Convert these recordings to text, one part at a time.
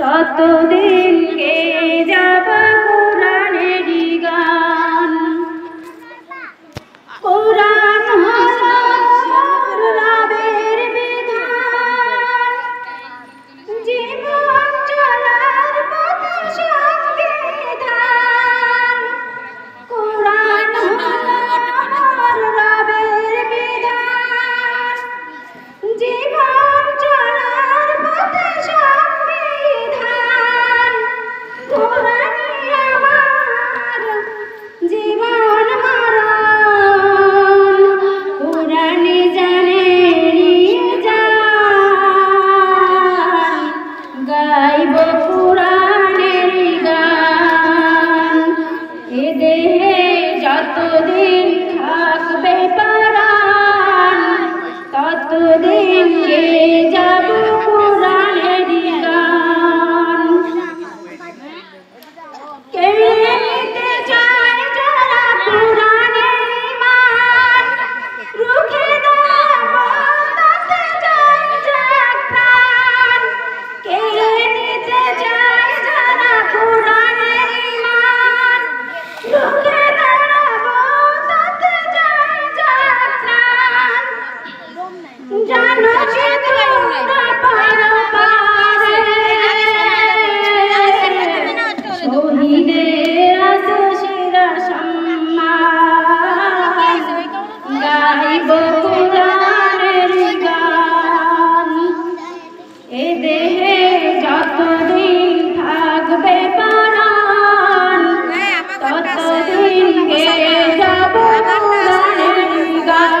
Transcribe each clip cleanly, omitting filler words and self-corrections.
ততদিন কে যাব কোরআনেরই গান। কোরআন হলো রবের বিধান, জীবন চলার পথ সংবিধান। কোরআন হলো রবের বিধান, জীবন চলার পথ সংবিধান। কোরআনই আমার জীবন মরণ, কোরআনই জানেরই জান। গাইব কোরআনেরই গান, এ দেহে যতদিন থাকবে প্রাণ, ততদিন গেয়ে যাব কোরআনেরই গান। কেড়ে নিতে চায় যারা কোরআনের ঈমান, রুখে দেওয়া তাতে চায় যাক প্রাণ। কেড়ে নিতে চায় যারা কোরআনের ঈমান, রুখে দেওয়া তাতে চায় যাক প্রাণ। জানো কি তোমরা পারো পারে, শহীদের আছে সেরা সম্মান। গাইব কোরআনেরই গান, এ দেহে যতদিন থাকবে প্রাণ, ততদিন গেয়ে যাব কোরআনেরই গান।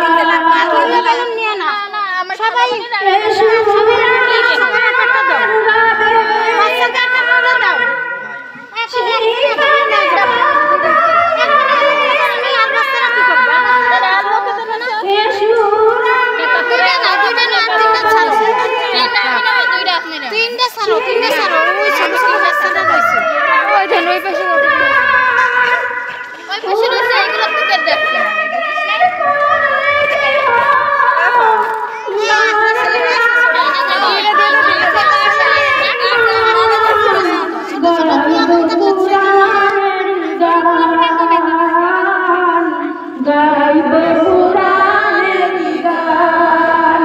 গাইব কোরআনেরই গান,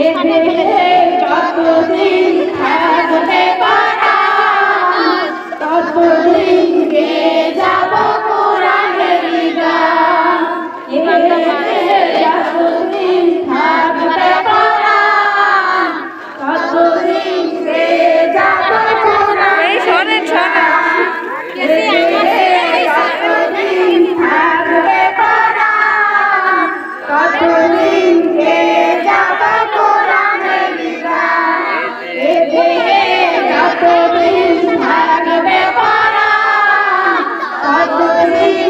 এ দেহে যতদিন থাকবে প্রাণ, ততদিন গেয়ে যাব কোরআনেরই গান। এ দেহে যতদিন থাকবে প্রাণ, ততদিন গেয়ে যাব কোরআনেরই গান। এ দেহে যতদিন থাকবে প্রাণ, ততদিন গেয়ে যাব কোরআনেরই গান। এ দেহে যতদিন থাকবে প্রাণ, ততদিন